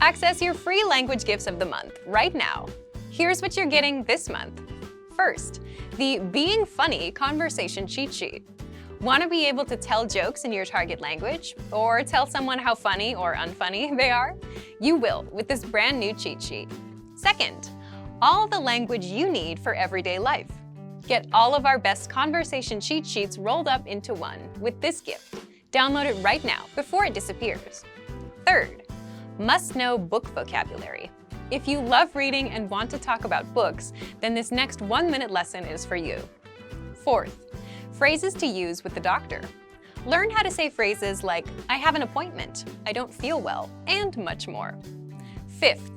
Access your free language gifts of the month right now. Here's what you're getting this month. First, the Being Funny conversation cheat sheet. Want to be able to tell jokes in your target language or tell someone how funny or unfunny they are? You will with this brand new cheat sheet. Second, all the language you need for everyday life. Get all of our best conversation cheat sheets rolled up into one with this gift. Download it right now before it disappears. Third, must-know book vocabulary. If you love reading and want to talk about books, then this next 1-minute lesson is for you. Fourth, phrases to use with the doctor. Learn how to say phrases like, I have an appointment, I don't feel well, and much more. Fifth,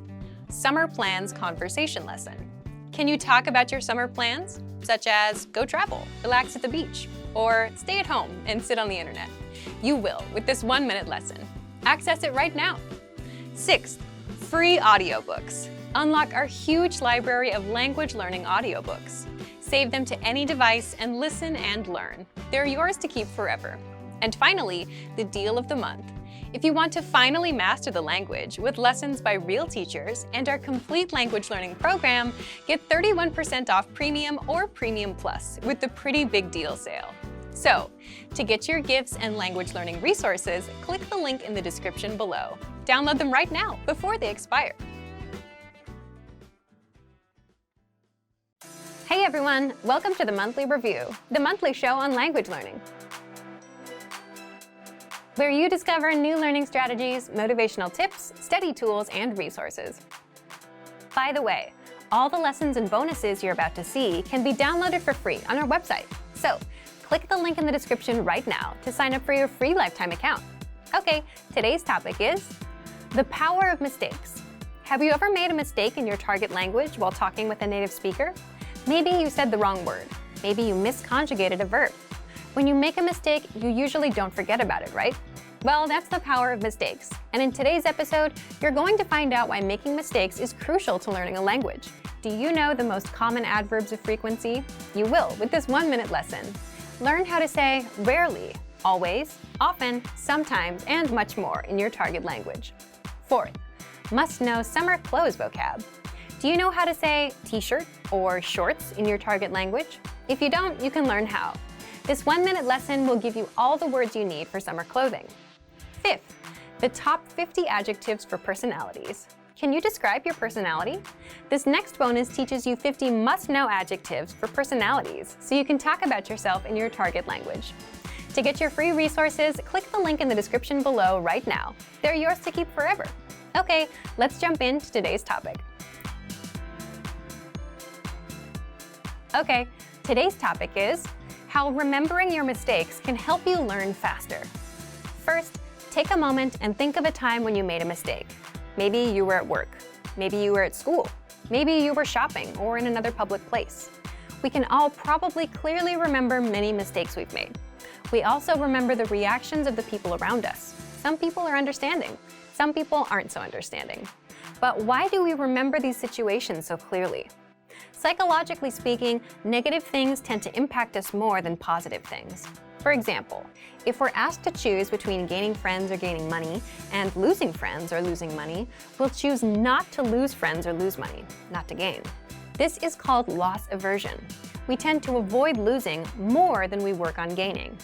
summer plans conversation lesson. Can you talk about your summer plans? Such as go travel, relax at the beach, or stay at home and sit on the internet. You will with this 1-minute lesson. Access it right now. Sixth, free audiobooks. Unlock our huge library of language learning audiobooks. Save them to any device and listen and learn. They're yours to keep forever. And finally, the deal of the month. If you want to finally master the language with lessons by real teachers and our complete language learning program, get 31% off Premium or Premium Plus with the Pretty Big Deal sale. So, to get your gifts and language learning resources, click the link in the description below. Download them right now before they expire. Hey everyone, welcome to the Monthly Review, the monthly show on language learning, where you discover new learning strategies, motivational tips, study tools, and resources. By the way, all the lessons and bonuses you're about to see can be downloaded for free on our website. So, click the link in the description right now to sign up for your free lifetime account. Okay, today's topic is the power of mistakes. Have you ever made a mistake in your target language while talking with a native speaker? Maybe you said the wrong word. Maybe you misconjugated a verb. When you make a mistake, you usually don't forget about it, right? Well, that's the power of mistakes. And in today's episode, you're going to find out why making mistakes is crucial to learning a language. Do you know the most common adverbs of frequency? You will with this 1-minute lesson. Learn how to say rarely, always, often, sometimes, and much more in your target language. Fourth, must know summer clothes vocab. Do you know how to say t-shirt or shorts in your target language? If you don't, you can learn how. This 1-minute lesson will give you all the words you need for summer clothing. Fifth, the top 50 adjectives for personalities. Can you describe your personality? This next bonus teaches you 50 must-know adjectives for personalities, so you can talk about yourself in your target language. To get your free resources, click the link in the description below right now. They're yours to keep forever. Okay, let's jump into today's topic. Okay, today's topic is how remembering your mistakes can help you learn faster. First, take a moment and think of a time when you made a mistake. Maybe you were at work. Maybe you were at school. Maybe you were shopping or in another public place. We can all probably clearly remember many mistakes we've made. We also remember the reactions of the people around us. Some people are understanding. Some people aren't so understanding. But why do we remember these situations so clearly? Psychologically speaking, negative things tend to impact us more than positive things. For example, if we're asked to choose between gaining friends or gaining money and losing friends or losing money, we'll choose not to lose friends or lose money, not to gain. This is called loss aversion. We tend to avoid losing more than we work on gaining.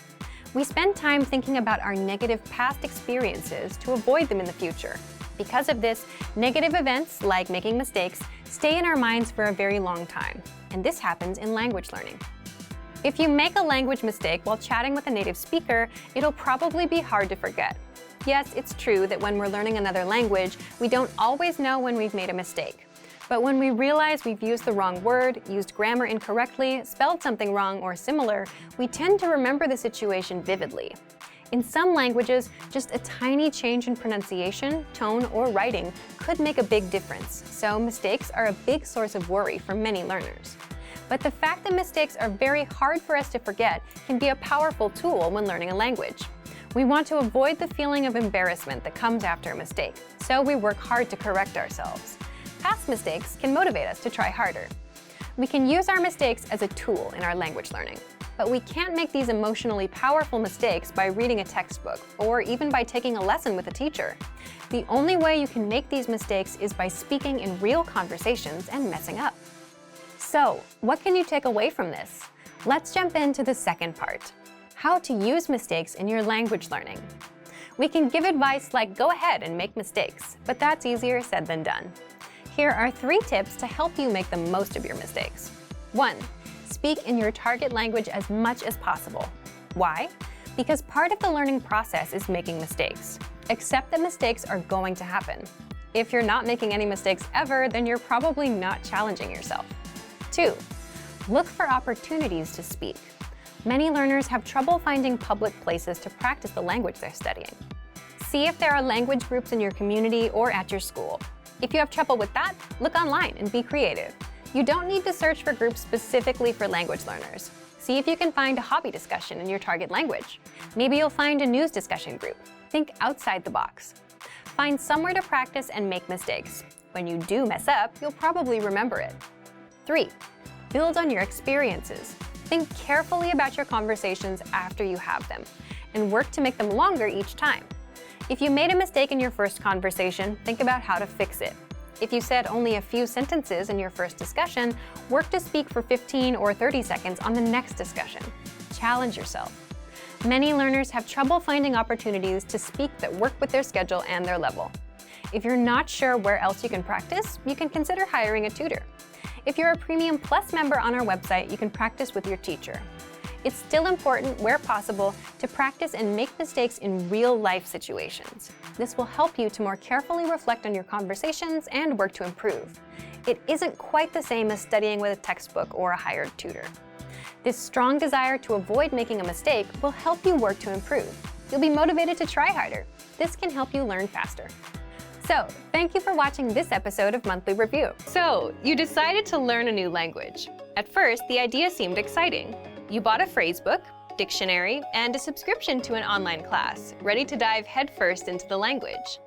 We spend time thinking about our negative past experiences to avoid them in the future. Because of this, negative events, like making mistakes, stay in our minds for a very long time. And this happens in language learning. If you make a language mistake while chatting with a native speaker, it'll probably be hard to forget. Yes, it's true that when we're learning another language, we don't always know when we've made a mistake. But when we realize we've used the wrong word, used grammar incorrectly, spelled something wrong, or similar, we tend to remember the situation vividly. In some languages, just a tiny change in pronunciation, tone, or writing could make a big difference, so mistakes are a big source of worry for many learners. But the fact that mistakes are very hard for us to forget can be a powerful tool when learning a language. We want to avoid the feeling of embarrassment that comes after a mistake, so we work hard to correct ourselves. Past mistakes can motivate us to try harder. We can use our mistakes as a tool in our language learning. But we can't make these emotionally powerful mistakes by reading a textbook or even by taking a lesson with a teacher. The only way you can make these mistakes is by speaking in real conversations and messing up. So, what can you take away from this? Let's jump into the second part: how to use mistakes in your language learning. We can give advice like go ahead and make mistakes, but that's easier said than done. Here are 3 tips to help you make the most of your mistakes. 1. Speak in your target language as much as possible. Why? Because part of the learning process is making mistakes. Accept that mistakes are going to happen. If you're not making any mistakes ever, then you're probably not challenging yourself. 2. Look for opportunities to speak. Many learners have trouble finding public places to practice the language they're studying. See if there are language groups in your community or at your school. If you have trouble with that, look online and be creative. You don't need to search for groups specifically for language learners. See if you can find a hobby discussion in your target language. Maybe you'll find a news discussion group. Think outside the box. Find somewhere to practice and make mistakes. When you do mess up, you'll probably remember it. 3. Build on your experiences. Think carefully about your conversations after you have them, and work to make them longer each time. If you made a mistake in your first conversation, think about how to fix it. If you said only a few sentences in your first discussion, work to speak for 15 or 30 seconds on the next discussion. Challenge yourself. Many learners have trouble finding opportunities to speak that work with their schedule and their level. If you're not sure where else you can practice, you can consider hiring a tutor. If you're a Premium Plus member on our website, you can practice with your teacher. It's still important, where possible, to practice and make mistakes in real-life situations. This will help you to more carefully reflect on your conversations and work to improve. It isn't quite the same as studying with a textbook or a hired tutor. This strong desire to avoid making a mistake will help you work to improve. You'll be motivated to try harder. This can help you learn faster. So, thank you for watching this episode of Monthly Review. So, you decided to learn a new language. At first, the idea seemed exciting. You bought a phrasebook, dictionary, and a subscription to an online class, ready to dive headfirst into the language.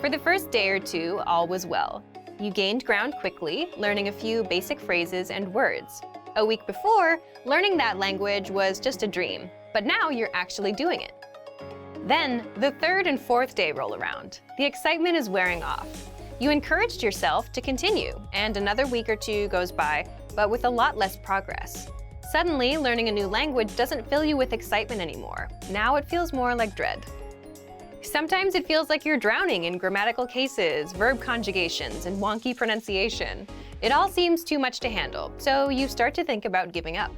For the first day or 2, all was well. You gained ground quickly, learning a few basic phrases and words. A week before, learning that language was just a dream, but now you're actually doing it. Then, the 3rd and 4th day roll around. The excitement is wearing off. You encouraged yourself to continue, and another week or 2 goes by, but with a lot less progress. Suddenly, learning a new language doesn't fill you with excitement anymore. Now it feels more like dread. Sometimes it feels like you're drowning in grammatical cases, verb conjugations, and wonky pronunciation. It all seems too much to handle, so you start to think about giving up.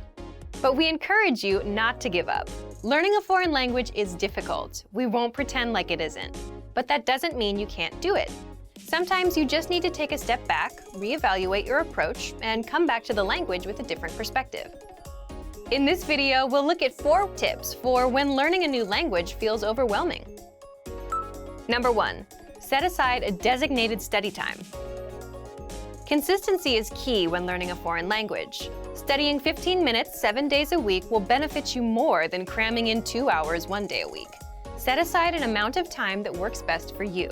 But we encourage you not to give up. Learning a foreign language is difficult. We won't pretend like it isn't. But that doesn't mean you can't do it. Sometimes you just need to take a step back, reevaluate your approach, and come back to the language with a different perspective. In this video, we'll look at 4 tips for when learning a new language feels overwhelming. Number 1, set aside a designated study time. Consistency is key when learning a foreign language. Studying 15 minutes 7 days a week will benefit you more than cramming in 2 hours 1 day a week. Set aside an amount of time that works best for you.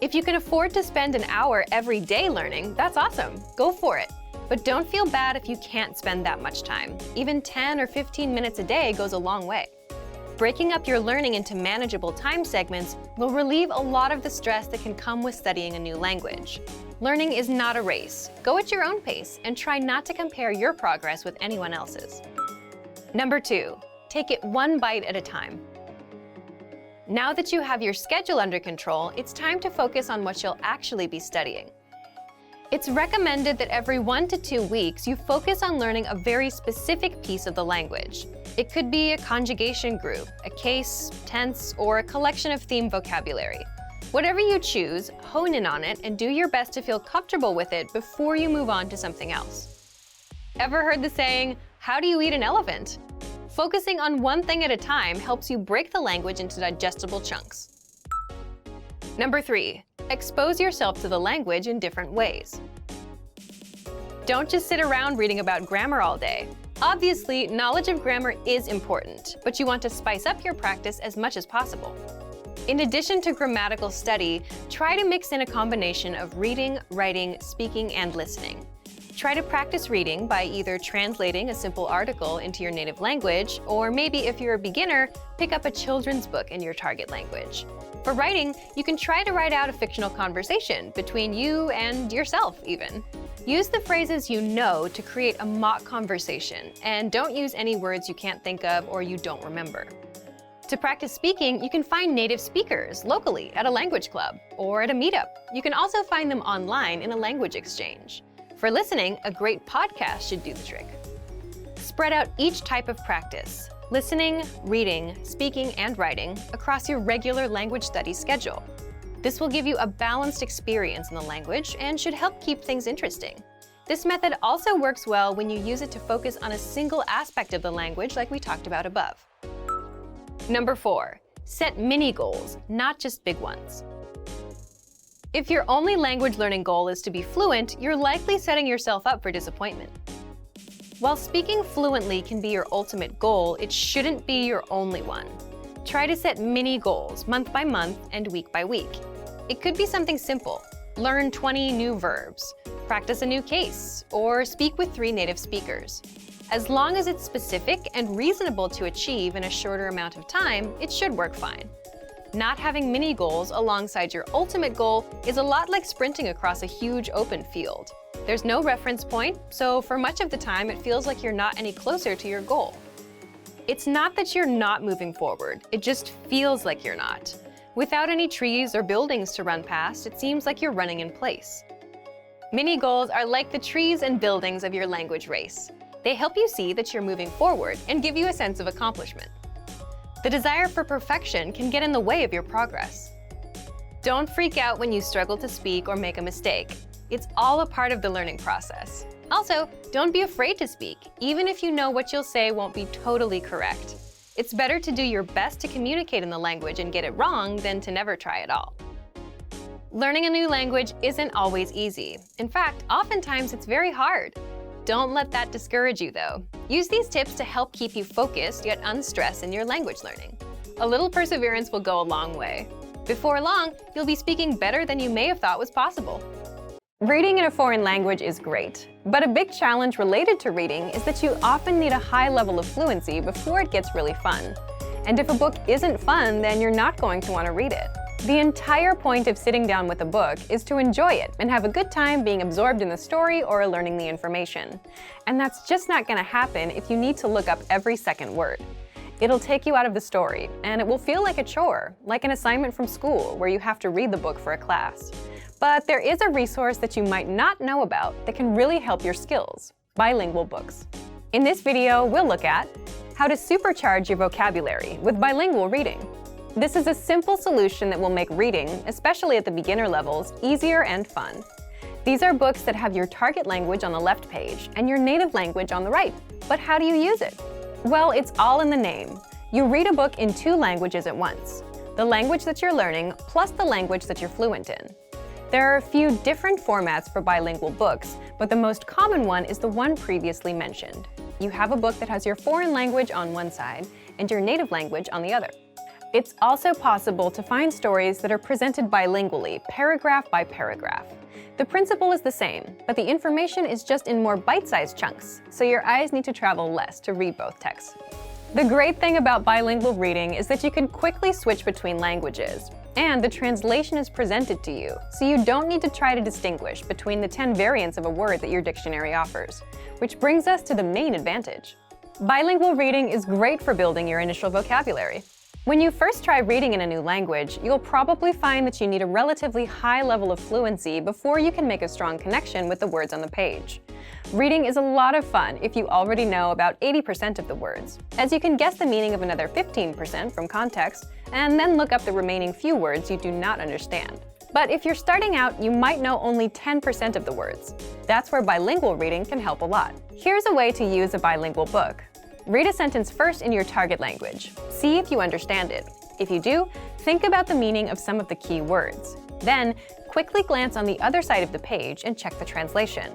If you can afford to spend an hour every day learning, that's awesome. Go for it. But don't feel bad if you can't spend that much time. Even 10 or 15 minutes a day goes a long way. Breaking up your learning into manageable time segments will relieve a lot of the stress that can come with studying a new language. Learning is not a race. Go at your own pace and try not to compare your progress with anyone else's. Number 2, take it 1 bite at a time. Now that you have your schedule under control, it's time to focus on what you'll actually be studying. It's recommended that every 1 to 2 weeks you focus on learning a very specific piece of the language. It could be a conjugation group, a case, tense, or a collection of theme vocabulary. Whatever you choose, hone in on it and do your best to feel comfortable with it before you move on to something else. Ever heard the saying, "How do you eat an elephant?" Focusing on one thing at a time helps you break the language into digestible chunks. Number 3, expose yourself to the language in different ways. Don't just sit around reading about grammar all day. Obviously, knowledge of grammar is important, but you want to spice up your practice as much as possible. In addition to grammatical study, try to mix in a combination of reading, writing, speaking, and listening. Try to practice reading by either translating a simple article into your native language, or maybe if you're a beginner, pick up a children's book in your target language. For writing, you can try to write out a fictional conversation between you and yourself, even. Use the phrases you know to create a mock conversation, and don't use any words you can't think of or you don't remember. To practice speaking, you can find native speakers locally at a language club or at a meetup. You can also find them online in a language exchange. For listening, a great podcast should do the trick. Spread out each type of practice, listening, reading, speaking, and writing, across your regular language study schedule. This will give you a balanced experience in the language and should help keep things interesting. This method also works well when you use it to focus on a single aspect of the language like we talked about above. Number 4, set mini goals, not just big ones. If your only language learning goal is to be fluent, you're likely setting yourself up for disappointment. While speaking fluently can be your ultimate goal, it shouldn't be your only one. Try to set mini goals month by month and week by week. It could be something simple. Learn 20 new verbs, practice a new case, or speak with 3 native speakers. As long as it's specific and reasonable to achieve in a shorter amount of time, it should work fine. Not having mini goals alongside your ultimate goal is a lot like sprinting across a huge open field. There's no reference point, so for much of the time it feels like you're not any closer to your goal. It's not that you're not moving forward, it just feels like you're not. Without any trees or buildings to run past, it seems like you're running in place. Mini goals are like the trees and buildings of your language race. They help you see that you're moving forward and give you a sense of accomplishment. The desire for perfection can get in the way of your progress. Don't freak out when you struggle to speak or make a mistake. It's all a part of the learning process. Also, don't be afraid to speak, even if you know what you'll say won't be totally correct. It's better to do your best to communicate in the language and get it wrong than to never try at all. Learning a new language isn't always easy. In fact, oftentimes it's very hard. Don't let that discourage you, though. Use these tips to help keep you focused yet unstressed in your language learning. A little perseverance will go a long way. Before long, you'll be speaking better than you may have thought was possible. Reading in a foreign language is great, but a big challenge related to reading is that you often need a high level of fluency before it gets really fun. And if a book isn't fun, then you're not going to want to read it. The entire point of sitting down with a book is to enjoy it and have a good time being absorbed in the story or learning the information. And that's just not going to happen if you need to look up every second word. It'll take you out of the story, and it will feel like a chore, like an assignment from school where you have to read the book for a class. But there is a resource that you might not know about that can really help your skills: bilingual books. In this video, we'll look at how to supercharge your vocabulary with bilingual reading. This is a simple solution that will make reading, especially at the beginner levels, easier and fun. These are books that have your target language on the left page and your native language on the right. But how do you use it? Well, it's all in the name. You read a book in 2 languages at once: the language that you're learning plus the language that you're fluent in. There are a few different formats for bilingual books, but the most common one is the one previously mentioned. You have a book that has your foreign language on one side and your native language on the other. It's also possible to find stories that are presented bilingually, paragraph by paragraph. The principle is the same, but the information is just in more bite-sized chunks, so your eyes need to travel less to read both texts. The great thing about bilingual reading is that you can quickly switch between languages, and the translation is presented to you, so you don't need to try to distinguish between the 10 variants of a word that your dictionary offers. Which brings us to the main advantage. Bilingual reading is great for building your initial vocabulary. When you first try reading in a new language, you'll probably find that you need a relatively high level of fluency before you can make a strong connection with the words on the page. Reading is a lot of fun if you already know about 80% of the words, as you can guess the meaning of another 15% from context, and then look up the remaining few words you do not understand. But if you're starting out, you might know only 10% of the words. That's where bilingual reading can help a lot. Here's a way to use a bilingual book. Read a sentence first in your target language. See if you understand it. If you do, think about the meaning of some of the key words. Then, quickly glance on the other side of the page and check the translation.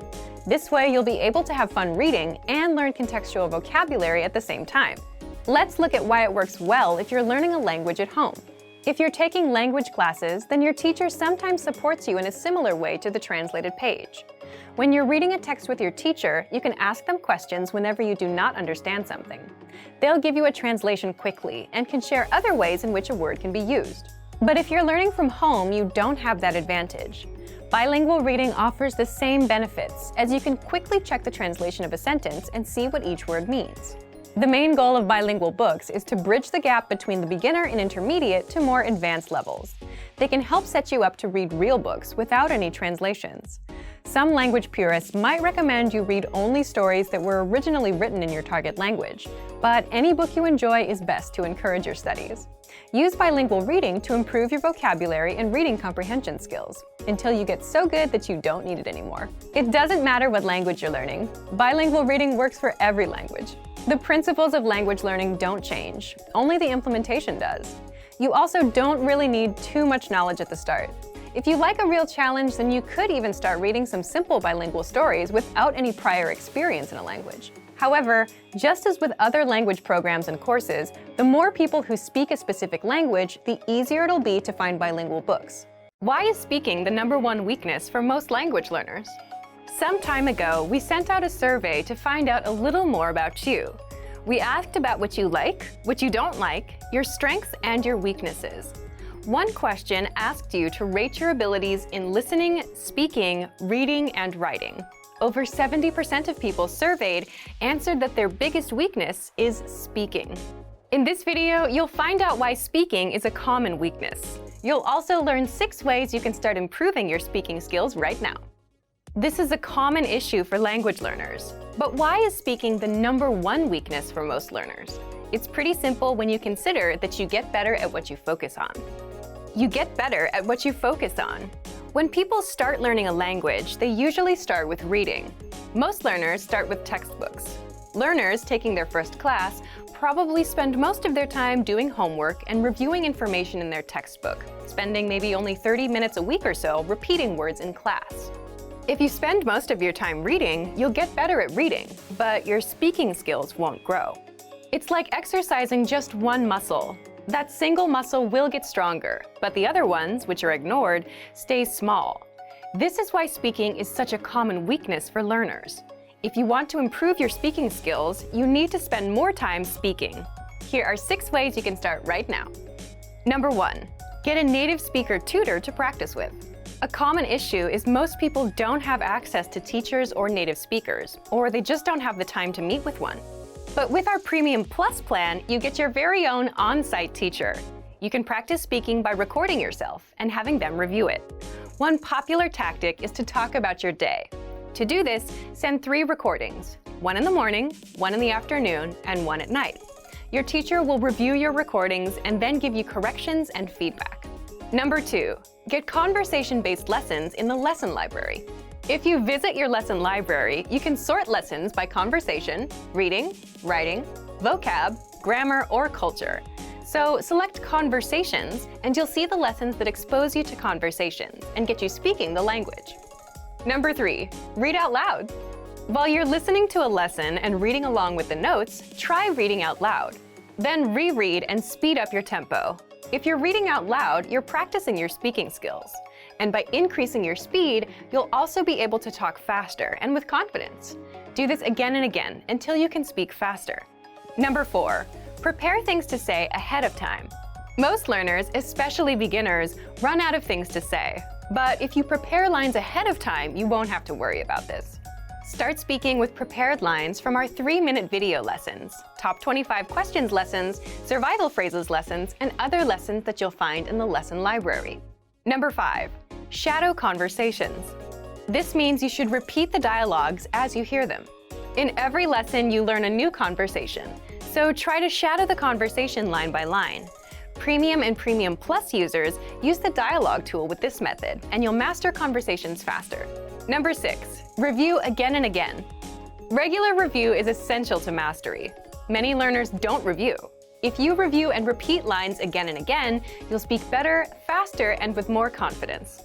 This way, you'll be able to have fun reading and learn contextual vocabulary at the same time. Let's look at why it works well if you're learning a language at home. If you're taking language classes, then your teacher sometimes supports you in a similar way to the translated page. When you're reading a text with your teacher, you can ask them questions whenever you do not understand something. They'll give you a translation quickly and can share other ways in which a word can be used. But if you're learning from home, you don't have that advantage. Bilingual reading offers the same benefits, as you can quickly check the translation of a sentence and see what each word means. The main goal of bilingual books is to bridge the gap between the beginner and intermediate to more advanced levels. They can help set you up to read real books without any translations. Some language purists might recommend you read only stories that were originally written in your target language, but any book you enjoy is best to encourage your studies. Use bilingual reading to improve your vocabulary and reading comprehension skills, until you get so good that you don't need it anymore. It doesn't matter what language you're learning. Bilingual reading works for every language. The principles of language learning don't change, only the implementation does. You also don't really need too much knowledge at the start. If you like a real challenge, then you could even start reading some simple bilingual stories without any prior experience in a language. However, just as with other language programs and courses, the more people who speak a specific language, the easier it'll be to find bilingual books. Why is speaking the #1 weakness for most language learners? Some time ago, we sent out a survey to find out a little more about you. We asked about what you like, what you don't like, your strengths and your weaknesses. One question asked you to rate your abilities in listening, speaking, reading, and writing. Over 70% of people surveyed answered that their biggest weakness is speaking. In this video, you'll find out why speaking is a common weakness. You'll also learn 6 ways you can start improving your speaking skills right now. This is a common issue for language learners. But why is speaking the #1 weakness for most learners? It's pretty simple when you consider that you get better at what you focus on. You get better at what you focus on. When people start learning a language, they usually start with reading. Most learners start with textbooks. Learners taking their first class probably spend most of their time doing homework and reviewing information in their textbook, spending maybe only 30 minutes a week or so repeating words in class. If you spend most of your time reading, you'll get better at reading, but your speaking skills won't grow. It's like exercising just one muscle. That single muscle will get stronger, but the other ones, which are ignored, stay small. This is why speaking is such a common weakness for learners. If you want to improve your speaking skills, you need to spend more time speaking. Here are 6 ways you can start right now. #1. Get a native speaker tutor to practice with. A common issue is most people don't have access to teachers or native speakers, or they just don't have the time to meet with one. But with our Premium Plus plan, you get your very own on-site teacher. You can practice speaking by recording yourself and having them review it. One popular tactic is to talk about your day. To do this, send 3 recordings, 1 in the morning, 1 in the afternoon, and 1 at night. Your teacher will review your recordings and then give you corrections and feedback. #2. Get conversation-based lessons in the lesson library. If you visit your lesson library, you can sort lessons by conversation, reading, writing, vocab, grammar, or culture. So select conversations, and you'll see the lessons that expose you to conversations and get you speaking the language. #3. Read out loud. While you're listening to a lesson and reading along with the notes, try reading out loud. Then reread and speed up your tempo. If you're reading out loud, you're practicing your speaking skills. And by increasing your speed, you'll also be able to talk faster and with confidence. Do this again and again until you can speak faster. #4. Prepare things to say ahead of time. Most learners, especially beginners, run out of things to say. But if you prepare lines ahead of time, you won't have to worry about this. Start speaking with prepared lines from our 3-minute video lessons, top 25 questions lessons, survival phrases lessons, and other lessons that you'll find in the lesson library. #5. Shadow conversations. This means you should repeat the dialogues as you hear them. In every lesson, you learn a new conversation, so try to shadow the conversation line by line. Premium and Premium Plus users use the dialogue tool with this method, and you'll master conversations faster. #6. Review again and again. Regular review is essential to mastery. Many learners don't review. If you review and repeat lines again and again, you'll speak better, faster, and with more confidence.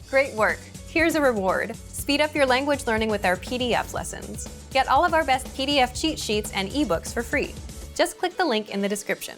Great work! Here's a reward. Speed up your language learning with our PDF lessons. Get all of our best PDF cheat sheets and ebooks for free. Just click the link in the description.